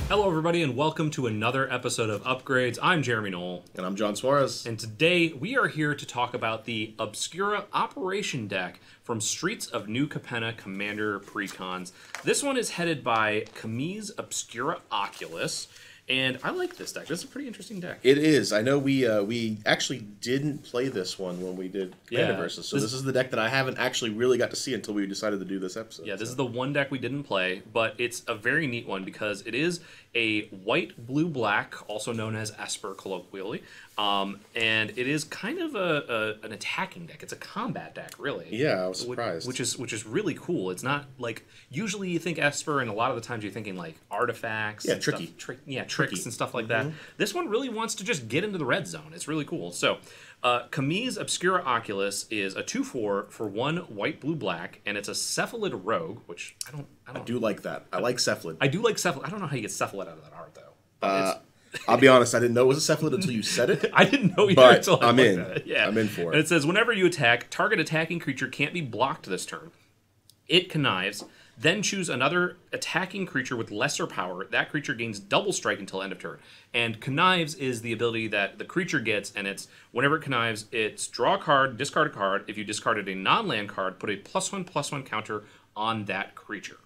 Hello, everybody, and welcome to another episode of Upgrades. I'm Jeremy Knoll. And I'm John Suarez. And today we are here to talk about the Obscura Operation deck from Streets of New Capenna Commander Precons. This one is headed by Kamiz Obscura Oculus. And I like this deck. This is a pretty interesting deck. It is. I know we actually didn't play this one when we did Commander Versus. So this is the deck that I haven't actually really got to see until we decided to do this episode. Yeah, this is the one deck we didn't play, but it's a very neat one because it is a white, blue, black, also known as Esper colloquially. And it is kind of an attacking deck. It's a combat deck, really. Yeah, I was surprised. Which is really cool. It's not like usually you think Esper, and a lot of the times you're thinking like artifacts. Yeah, tricky. Tricks and stuff like that. This one really wants to just get into the red zone. It's really cool. So, Kamiz Obscura Oculus is a 2/4 for 1 white, blue, black, and it's a Cephalid Rogue, which I do like that. I like Cephalid. I do like Cephalid. I don't know how you get Cephalid out of that art though. I'll be honest, I didn't know it was a Cephalid until you said it. I didn't know either but until I I'm looked in. at it. Yeah. I'm in for it. And it says, whenever you attack, target attacking creature can't be blocked this turn. It connives, then choose another attacking creature with lesser power. That creature gains double strike until end of turn. And connives is the ability that the creature gets, and it's whenever it connives, it's draw a card, discard a card. If you discarded a non-land card, put a +1/+1 counter on that creature.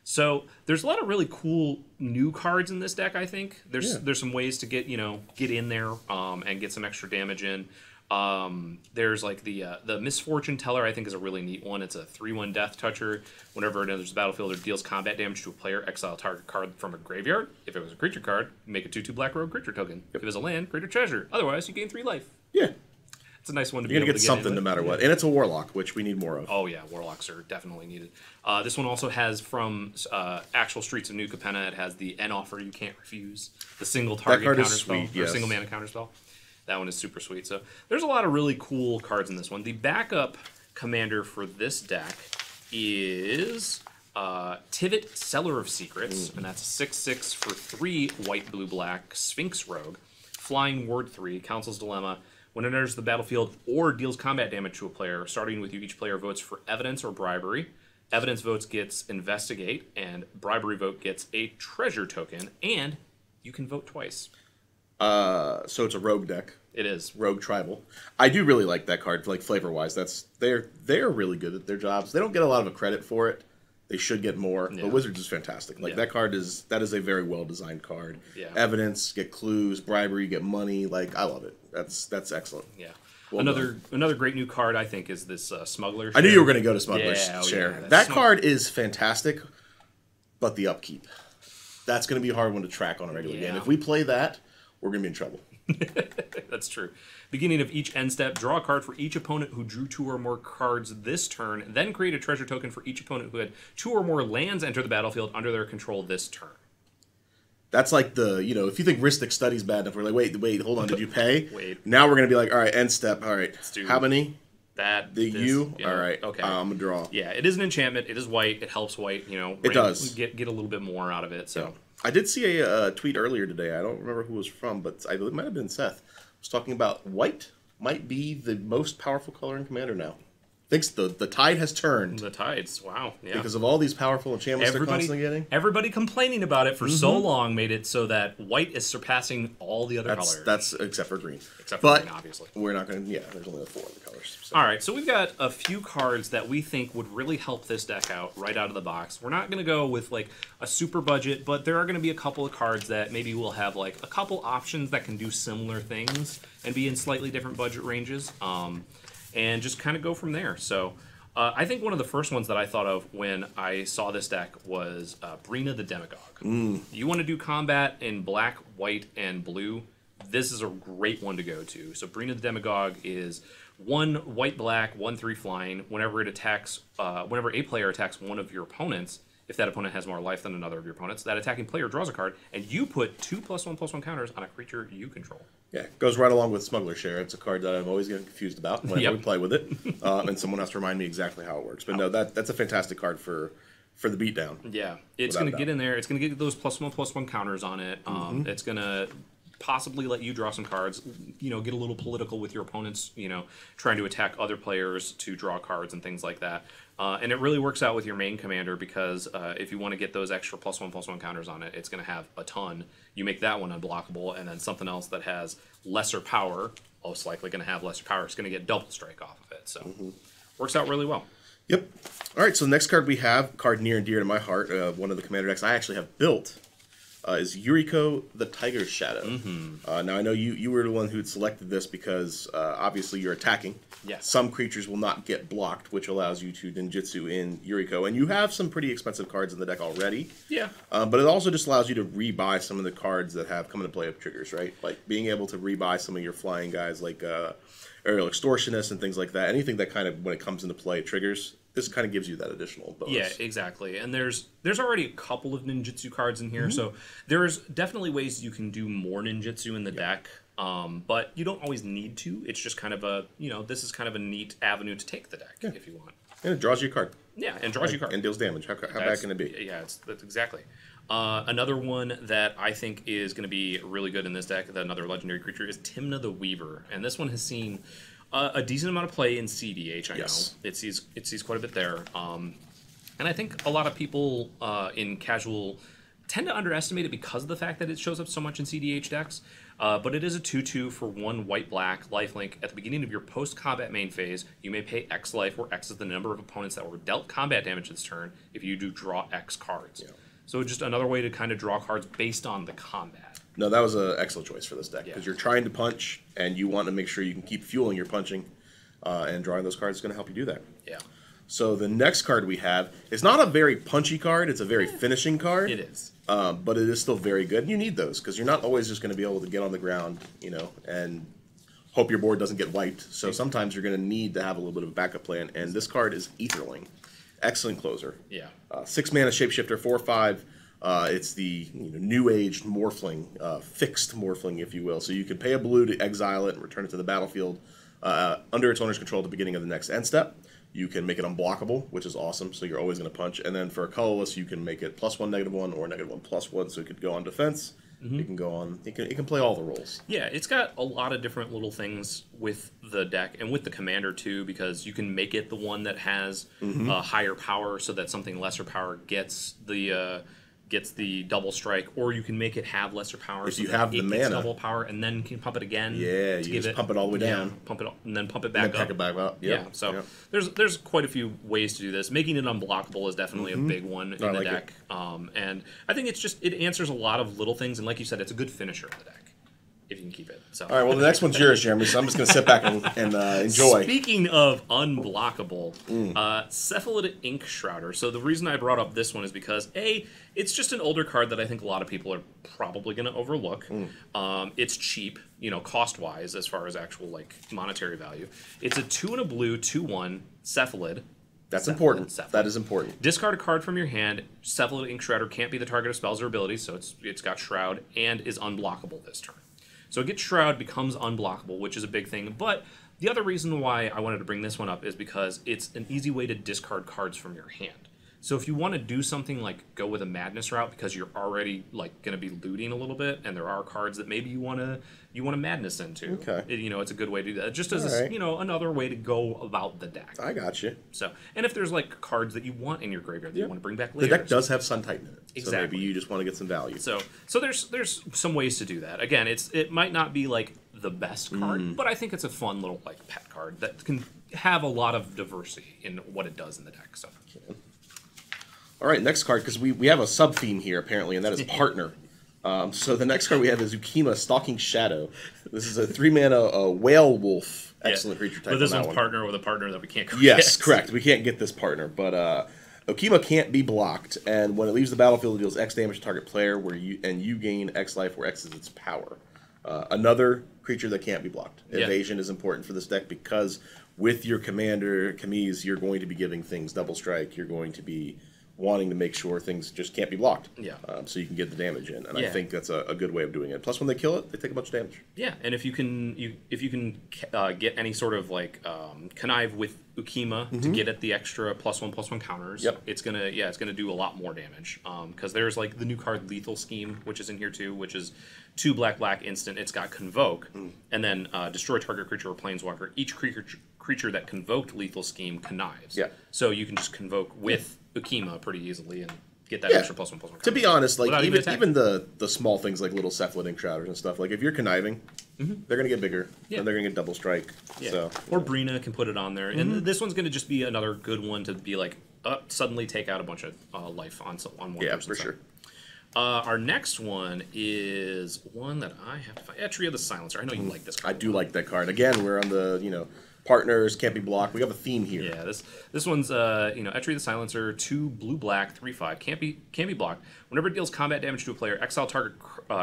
So there's a lot of really cool new cards in this deck. I think there's some ways to get in there and get some extra damage in. There's like the Misfortune Teller. I think is a really neat one. It's a 3/1 Death Toucher. Whenever it enters the battlefield or deals combat damage to a player, exile target card from a graveyard. If it was a creature card, make a 2/2 black rogue creature token. If it was a land, create a treasure. Otherwise, you gain 3 life. Yeah. It's a nice one to be You're able going to to get something no matter what. And it's a Warlock, which we need more of. Oh, yeah. Warlocks are definitely needed. This one also has from actual Streets of New Capenna, it has the N offer you can't refuse. The single target counterspell. Or single mana counterspell. That one is super sweet. So there's a lot of really cool cards in this one. The backup commander for this deck is Tivit, Seller of Secrets. And that's a 6/6 for 3 white, blue, black Sphinx Rogue. Flying Ward 3, Council's Dilemma. When it enters the battlefield or deals combat damage to a player, starting with you, each player votes for evidence or bribery. Evidence votes gets investigate, and bribery vote gets a treasure token, and you can vote twice. So it's a rogue deck. It is. Rogue Tribal. I do really like that card, like flavor-wise. They're really good at their jobs. They don't get a lot of credit for it. They should get more. Yeah. But Wizards is fantastic. Like that card is a very well designed card. Yeah. Evidence, get clues, bribery, get money. Like I love it. That's excellent. Yeah. Well another great new card I think is this Smuggler. I knew you were going to go to Smuggler's Share. Yeah, that card is fantastic, but the upkeep. That's going to be a hard one to track on a regular game. If we play that, we're going to be in trouble. That's true. Beginning of each end step, draw a card for each opponent who drew 2 or more cards this turn, then create a treasure token for each opponent who had 2 or more lands enter the battlefield under their control this turn. That's like if you think Rhystic Study's bad enough, we're like, wait, hold on, did you pay? Wait. Now we're going to be like, all right, end step, all right. How many? That. You? Yeah. All right. Okay. I'm going to draw. Yeah, it is an enchantment. It is white. It helps white, It does. Get a little bit more out of it, so. Yeah. I did see a tweet earlier today. I don't remember who it was from, but it might have been Seth. Was talking about white might be the most powerful color in Commander now. Thinks the tide has turned. The tides, wow, yeah. Because of all these powerful enchantments they're constantly getting. Everybody complaining about it for so long made it so that white is surpassing all the other colors. That's except for green. Except for green, obviously. We're not going to, there's only 4 other colors. So. All right, so we've got a few cards that we think would really help this deck out right out of the box. We're not going to go with like a super budget, but there are going to be a couple of cards that maybe we'll have like a couple options that can do similar things and be in slightly different budget ranges, and just kind of go from there. So I think one of the first ones that I thought of when I saw this deck was Brina the Demagogue. You want to do combat in black, white, and blue, this is a great one to go to. So Brina the Demagogue is 1 white, black, 1/3 flying. Whenever it attacks, whenever a player attacks one of your opponents, if that opponent has more life than another of your opponents, that attacking player draws a card, and you put 2 +1/+1 counters on a creature you control. Yeah, goes right along with Smuggler Share. It's a card that I'm always getting confused about whenever we play with it, and someone has to remind me exactly how it works. But no, that's a fantastic card for the beatdown. Yeah, it's going to get in there. It's going to get those +1/+1 counters on it. It's going to possibly let you draw some cards, get a little political with your opponents, trying to attack other players to draw cards and things like that. And it really works out with your main commander because if you want to get those extra +1/+1 counters on it, it's going to have a ton. You make that one unblockable, and then something else that has lesser power, most likely going to have lesser power, it's going to get double strike off of it. So works out really well. Yep. All right, so the next card we have, card near and dear to my heart, one of the commander decks I actually have built, is Yuriko the Tiger's Shadow. Now, I know you were the one who had selected this because, obviously, you're attacking. Yes. Some creatures will not get blocked, which allows you to ninjutsu in Yuriko. And you have some pretty expensive cards in the deck already. Yeah. But it also just allows you to rebuy some of the cards that have come into play of triggers, right? Like being able to rebuy some of your flying guys like Aerial Extortionist and things like that. Anything that kind of, when it comes into play, triggers. This kind of gives you that additional bonus. Yeah, exactly. And there's already a couple of ninjutsu cards in here, so there's definitely ways you can do more ninjutsu in the deck. But you don't always need to. It's just kind of a, this is kind of a neat avenue to take the deck if you want. And it draws you a card. Yeah, and draws you a card. And deals damage. How bad can it be? Yeah, that's exactly. Another one that I think is going to be really good in this deck, another legendary creature, is Tymna the Weaver. And this one has seen a decent amount of play in CDH, I know. It sees quite a bit there. And I think a lot of people in casual tend to underestimate it because of the fact that it shows up so much in CDH decks. But it is a 2/2 for 1 white-black lifelink. At the beginning of your post-combat main phase, you may pay X life, where X is the number of opponents that were dealt combat damage this turn if you do draw X cards. Yeah. So just another way to kind of draw cards based on the combat. No, that was an excellent choice for this deck because you're trying to punch and you want to make sure you can keep fueling your punching, and drawing those cards is going to help you do that. Yeah. So the next card we have is not a very punchy card; it's a very finishing card. It is, but it is still very good. And you need those because you're not always just going to be able to get on the ground, and hope your board doesn't get wiped. So sometimes you're going to need to have a little bit of a backup plan. And this card is Aetherling, excellent closer. Yeah. 6 mana shapeshifter, 4/5. It's the new age morphling, fixed morphling, if you will. So you can pay a blue to exile it and return it to the battlefield under its owner's control at the beginning of the next end step. You can make it unblockable, which is awesome, so you're always going to punch. And then for a colorless, you can make it +1, -1, or -1, +1, so it could go on defense. It can go on. It can play all the roles. Yeah, it's got a lot of different little things with the deck and with the commander too, because you can make it the one that has higher power, so that something lesser power gets the double strike, or you can make it have lesser power. If you have the mana, double power, and then can pump it again. Yeah, you just pump it all the way down, pump it, and then pump it back up. Pack it back up. Yep. Yeah, so there's quite a few ways to do this. Making it unblockable is definitely a big one in the deck, and I think it answers a lot of little things, and like you said, it's a good finisher in the deck if you can keep it. So. All right, well, the next one's yours, Jeremy, so I'm just going to sit back and enjoy. Speaking of unblockable, Cephalid Ink Shrouder. So the reason I brought up this one is because, A, it's just an older card that I think a lot of people are probably going to overlook. It's cheap, cost-wise, as far as actual, monetary value. It's a 2 and a blue, 2/1 Cephalid. That's important. That is important. Discard a card from your hand. Cephalid Ink Shrouder can't be the target of spells or abilities, so it's got Shroud, and is unblockable this turn. So it gets Shroud, becomes unblockable, which is a big thing. But the other reason why I wanted to bring this one up is because it's an easy way to discard cards from your hand. So if you want to do something like go with a Madness route because you're already going to be looting a little bit, and there are cards that maybe you want to Madness into. Okay. It's a good way to do that. Just as another way to go about the deck. I got you. So, and if there's cards that you want in your graveyard that you want to bring back later. The deck does have Sun Titan in it. Exactly. So maybe you just want to get some value. So there's some ways to do that. Again, it might not be the best card, but I think it's a fun little pet card that can have a lot of diversity in what it does in the deck. So. All right, next card, because we have a sub-theme here, apparently, and that is Partner. So the next card we have is Ukima, Stalking Shadow. This is a 3-mana Whale Wolf. Excellent creature type. But this one's partner with a partner that we can't create. Yes, correct. We can't get this partner. But Ukima can't be blocked, and when it leaves the battlefield, it deals X damage to target player, you gain X life, where X is its power. Another creature that can't be blocked. Evasion is important for this deck because with your commander, Kamiz, you're going to be giving things double strike. You're going to be wanting to make sure things just can't be blocked. Yeah. So you can get the damage in, and I think that's a good way of doing it. Plus, when they kill it, they take a bunch of damage. Yeah, and if you can get any sort of connive with Ukima to get at the extra +1/+1 counters, it's gonna do a lot more damage. Because there's the new card Lethal Scheme, which is in here too, which is 2 black instant. It's got Convoke, and then destroy target creature or planeswalker. Each creature that convoked Lethal Scheme connives. Yeah. So you can just convoke with Ukima pretty easily and get that Yeah. extra +1/+1. To be honest, like without even the small things like little Cephalid Ink Shrouders and stuff, like if you're conniving, they're gonna get bigger, Yeah. and they're gonna get double strike. Yeah. So Or Brina can put it on there, and this one's going to just be another good one to be like, suddenly take out a bunch of life on one yeah, person. for sure. Our next one is one that I have to find. Etria the Silencer. I know you like this I card. do like that card. Again, we're on the partners can't be blocked. We have a theme here. Yeah, this one's Etria the Silencer, 2 blue-black, 3/5, can't be blocked. Whenever it deals combat damage to a player, exile target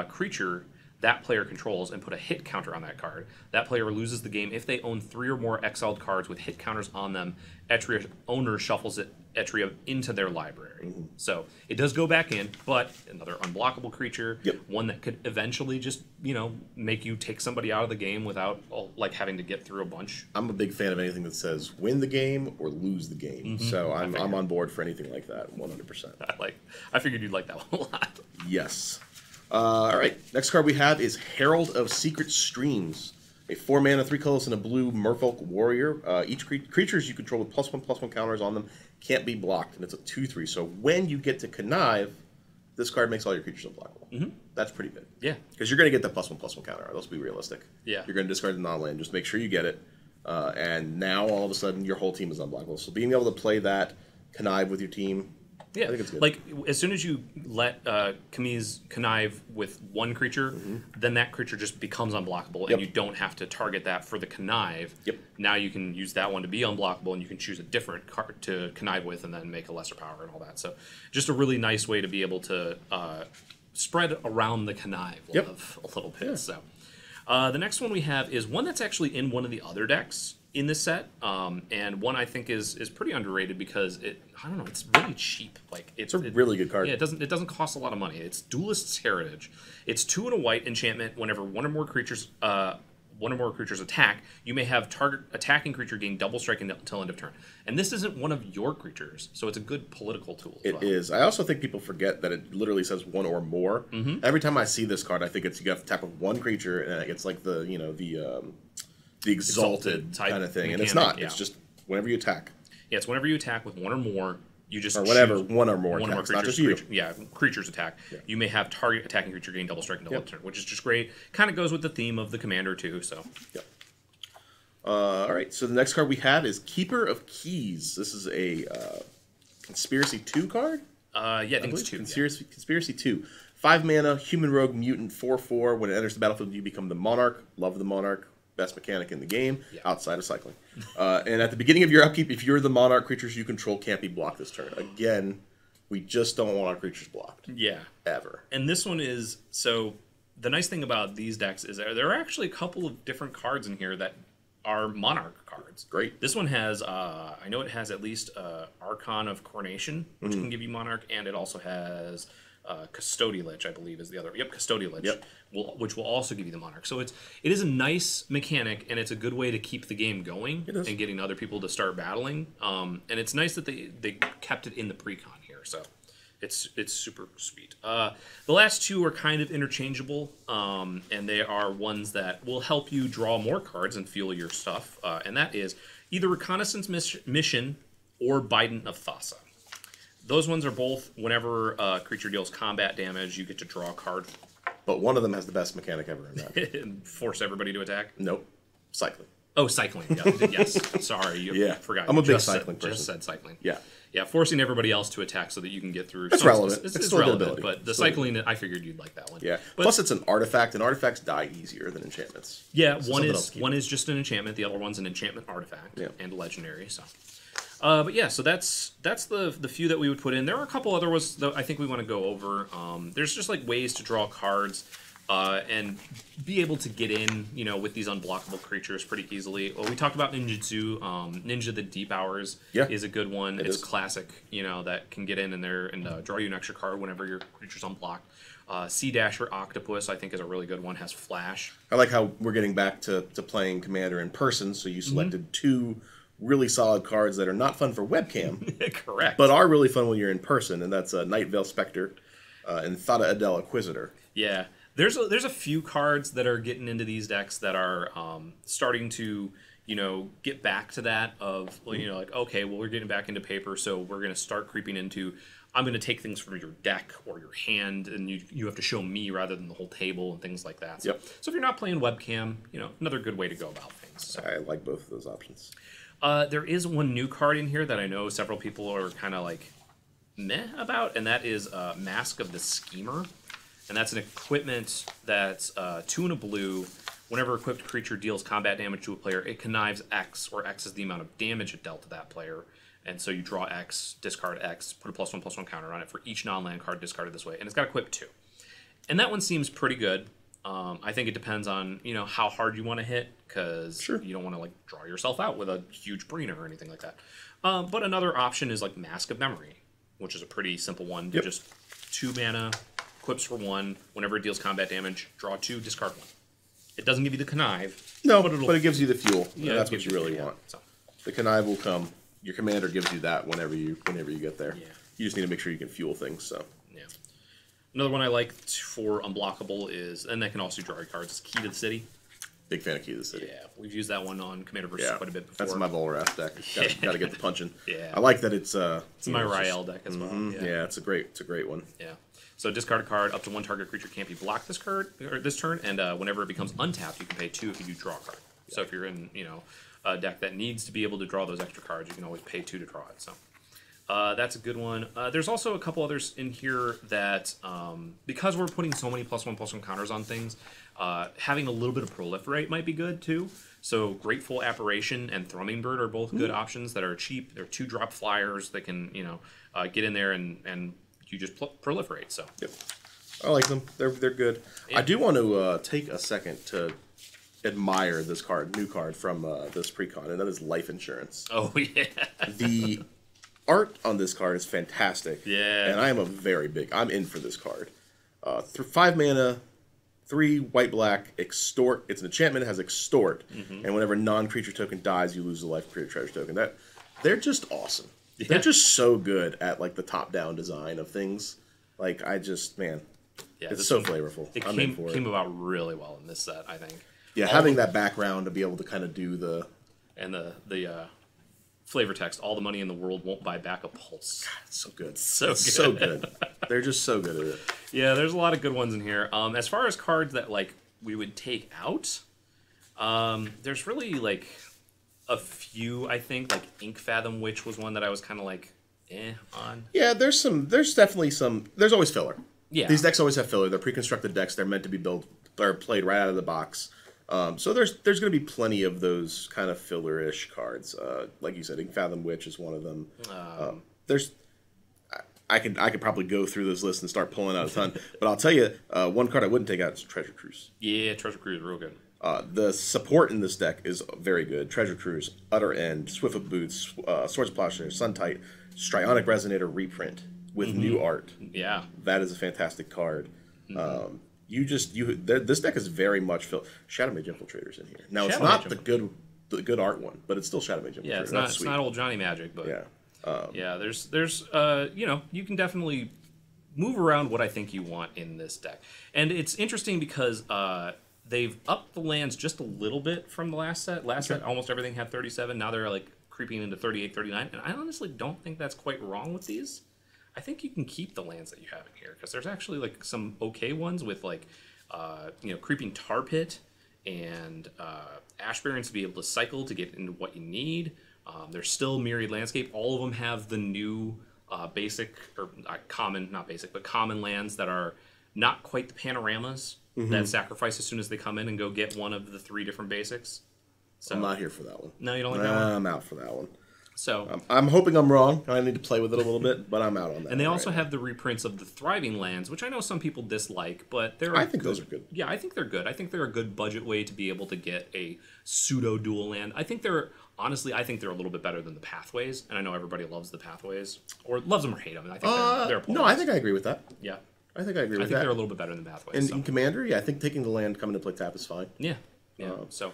creature that player controls and put a hit counter on that card. That player loses the game if they own 3 or more exiled cards with hit counters on them. Etria owner shuffles Etria into their library. So it does go back in, but another unblockable creature. Yep. One that could eventually just make you take somebody out of the game without like having to get through a bunch. I'm a big fan of anything that says win the game or lose the game. So I'm on board for anything like that, 100%. I figured you'd like that one a lot. Yes. All right. Next card we have is Herald of Secret Streams. A 4-mana, 3 colors, and a blue Merfolk Warrior. Each creatures you control with +1/+1 counters on them can't be blocked, and it's a 2/3. So when you get to connive, this card makes all your creatures unblockable. That's pretty good. Yeah. Because you're going to get the +1/+1 counter. Let's be realistic. Yeah. You're going to discard the non-land. Just make sure you get it. And now all of a sudden your whole team is unblockable. So being able to play that, connive with your team. Yeah, I think it's good. Like as soon as you let Kamiz connive with one creature, then that creature just becomes unblockable, and you don't have to target that for the connive. Yep. Now you can use that one to be unblockable, and you can choose a different card to connive with, and then make a lesser power and all that. So just a really nice way to be able to spread around the connive love a little bit. So the next one we have is one that's actually in one of the other decks in this set, and one I think is pretty underrated because it's really cheap. Like It's a really good card. Yeah, it doesn't cost a lot of money. It's Duelist's Heritage. It's 2 and a white enchantment. Whenever one or more creatures attack, you may have target attacking creature gain double strike until end of turn. And this isn't one of your creatures, so it's a good political tool. It is. I also think people forget that it literally says 1 or more. Every time I see this card, I think it's you have to tap with one creature, and it's like the exalted type kind of thing, and mechanic, it's not. yeah. It's just whenever you attack. Yeah, it's whenever you attack with 1 or more, you just Or whatever, choose one or more one or more attacks, not creatures. just you. Creatures attack. You may have target attacking creature gain double strike until end of turn, which is just great. Kind of goes with the theme of the commander too. So. Yep. All right, so the next card we have is Keeper of Keys. This is a Conspiracy 2 card? I think it's 2. Conspiracy 2. 5 mana, human rogue mutant 4/4. When it enters the battlefield, you become the Monarch. Love the Monarch. Best mechanic in the game, outside of cycling. And at the beginning of your upkeep, if you're the Monarch, creatures you control can't be blocked this turn. Again, we just don't want our creatures blocked. Yeah. Ever. And this one is, so the nice thing about these decks is there are actually a couple of different cards in here that are Monarch cards. Great. This one has, I know it has at least Archon of Coronation, which can give you Monarch, and it also has Custodial Lich, I believe, is the other. Yep, Custodial Lich, which will also give you the Monarch. So it is a nice mechanic, and it's a good way to keep the game going and getting other people to start battling. And it's nice that they kept it in the precon here, so it's super sweet. The last two are kind of interchangeable, and they are ones that will help you draw more cards and fuel your stuff, and that is either Reconnaissance Mission or Bident of Thassa. Those ones are both, whenever a creature deals combat damage, you get to draw a card. But one of them has the best mechanic ever in that. And force everybody to attack? Nope. Cycling. Oh, cycling. Yeah. Yes. Sorry. You forgot. I'm a big Just cycling person. Just said cycling. Yeah. Yeah, forcing everybody else to attack so that you can get through. It's relevant. It's still a good relevant, ability. but the cycling, I figured you'd like that one. Yeah. But, plus, it's an artifact, and artifacts die easier than enchantments. Yeah, So one is just an enchantment. The other one's an enchantment artifact and legendary. So, but yeah, so that's the few that we would put in. There are a couple other ones that I think we want to go over. There's just like ways to draw cards. And be able to get in, with these unblockable creatures pretty easily. Well, we talked about Ninjutsu. Ninja the Deep Hours is a good one. It's classic, that can get in there and draw you an extra card whenever your creature's unblocked. Sea Dasher Octopus, I think, is a really good one. Has Flash. I like how we're getting back to playing Commander in person, so you selected two really solid cards that are not fun for webcam. Correct. But are really fun when you're in person, and that's Night Veil Spectre and Thada Adel Inquisitor. Yeah. There's a few cards that are getting into these decks that are starting to, get back to that of, like, okay, well, we're getting back into paper, so we're going to start creeping into, I'm going to take things from your deck or your hand, and you have to show me rather than the whole table and things like that. So, Yep. so if you're not playing webcam, another good way to go about things. So. I like both of those options. There is one new card in here that I know several people are kind of like meh about, and that is Mask of the Schemer. And that's an equipment that's 2 and a blue. Whenever equipped creature deals combat damage to a player, it connives X, where X is the amount of damage it dealt to that player. And so you draw X, discard X, put a +1/+1 counter on it for each non-land card discarded this way. And it's got equip 2. And that one seems pretty good. I think it depends on, how hard you want to hit, because you don't want to, like, draw yourself out with a huge Breener or anything like that. But another option is, like, Mask of Memory, which is a pretty simple one. Yep. Just 2 mana, equips for 1. Whenever it deals combat damage, draw 2, discard 1. It doesn't give you the connive. No, but it gives you the fuel. Yeah, That's what you really yeah, want. so. The connive will come. Your commander gives you that whenever you get there. Yeah. You just need to make sure you can fuel things. So Yeah. Another one I like for unblockable is, and that can also draw your cards, is Key to the City. big fan of Key to the City. Yeah, we've used that one on Commander Versus Yeah, quite a bit before. that's my Volrath deck. Got to get the punching. Yeah. I like that it's It's my Rael deck as well. Yeah, it's a great one. Yeah. So discard a card. Up to 1 target creature can't be blocked this turn, and whenever it becomes untapped, you can pay 2 if you do draw a card. Yeah. So if you're in a deck that needs to be able to draw those extra cards, you can always pay 2 to draw it. So that's a good one. There's also a couple others in here that because we're putting so many +1/+1 counters on things, having a little bit of proliferate might be good too. So Grateful Apparition and Thrumming Bird are both good options that are cheap. They're 2-drop flyers that can get in there and you just proliferate. So yep, I like them. They're good. Yeah. I do want to take a second to admire this new card from this precon, and that is Life Insurance. Oh yeah, the art on this card is fantastic. Yeah, and I am I'm in for this card. 5 mana, 3 white/black, extort. It's an enchantment. It has extort, and whenever non-creature token dies, you lose the life creature treasure token. They're just awesome. Yeah. They're just so good at like the top-down design of things. Like it's so flavorful. It came about really well in this set, I think. Yeah, having that background to be able to kind of do the flavor text. All the money in the world won't buy back a pulse. God, it's so good. So good. They're just so good at it. Yeah, there's a lot of good ones in here. As far as cards that like we would take out, there's really like a few. I think like Ink Fathom Witch was one that I was kind of like on. Yeah, there's definitely some. There's always filler. Yeah, these decks always have filler. They're pre-constructed decks. They're meant to be built or played right out of the box. So there's going to be plenty of those kind of filler-ish cards. Like you said, Ink Fathom Witch is one of them. I could probably go through this list and start pulling out a ton. But I'll tell you, one card I wouldn't take out is Treasure Cruise. Yeah, Treasure Cruise is real good. The support in this deck is very good. Treasure Cruise, Utter End, Swiftfoot Boots, Swords of Plowshare, Suntite, Strionic Resonator reprint with new art. Yeah. That is a fantastic card. This deck is very much filled. Shadow Mage Infiltrator's in here. Now, it's not the good art one, but it's still Shadow Mage Infiltrator. Yeah, it's not old Johnny Magic, but yeah. There's you can definitely move around what I think you want in this deck. And it's interesting because they've upped the lands just a little bit from the last set. Set, almost everything had 37. Now they're like creeping into 38, 39. And I honestly don't think that's quite wrong with these. I think you can keep the lands that you have in here because there's actually like some okay ones with like, Creeping Tar Pit and Ash Barrens to be able to cycle to get into what you need. There's still Myriad Landscape. All of them have the new basic or common lands that are not quite the panoramas that sacrifice as soon as they come in and go get one of the 3 different basics. So, I'm not here for that one. No, you don't like that one? I'm out for that one. So I'm hoping I'm wrong. I need to play with it a little bit, but I'm out on that. And they also have the reprints of the Thriving Lands, which I know some people dislike, but I think those are good. Yeah, I think they're good. I think they're a good budget way to be able to get a pseudo dual land. I think they're a little bit better than the Pathways, and I know everybody loves the Pathways or loves them or hate them. And I think they're no, I think I agree with that. Yeah, I think I agree with that. I think they're a little bit better than Pathways. And in Commander, I think taking the land coming to play tap is fine. Yeah. So.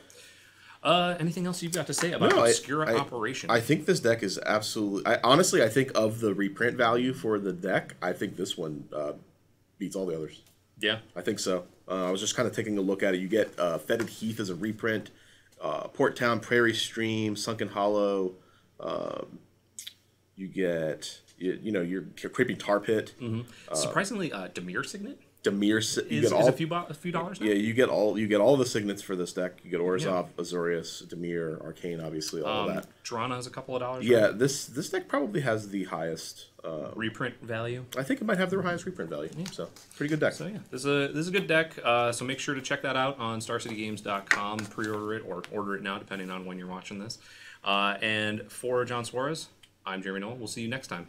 Anything else you've got to say about Obscura Operation? I think this deck is absolutely... I think of the reprint value for the deck, I think this one beats all the others. Yeah. I think so. I was just kind of taking a look at it. You get Fetid Heath as a reprint. Port Town, Prairie Stream, Sunken Hollow. You get your Creeping Tar Pit. Surprisingly, Demir Signet Demir. You is get all, a few dollars now. yeah, you get all the signets for this deck. You get Orzhov, Azorius, Demir, Arcane, obviously all of that. Drana is a couple of dollars. Yeah, right? this deck probably has the highest. Reprint value. I think it might have the highest reprint value. So pretty good deck. So yeah, this is a good deck. So make sure to check that out on StarCityGames.com. Pre-order it or order it now, depending on when you're watching this. And for John Suarez, I'm Jeremy Noel. We'll see you next time.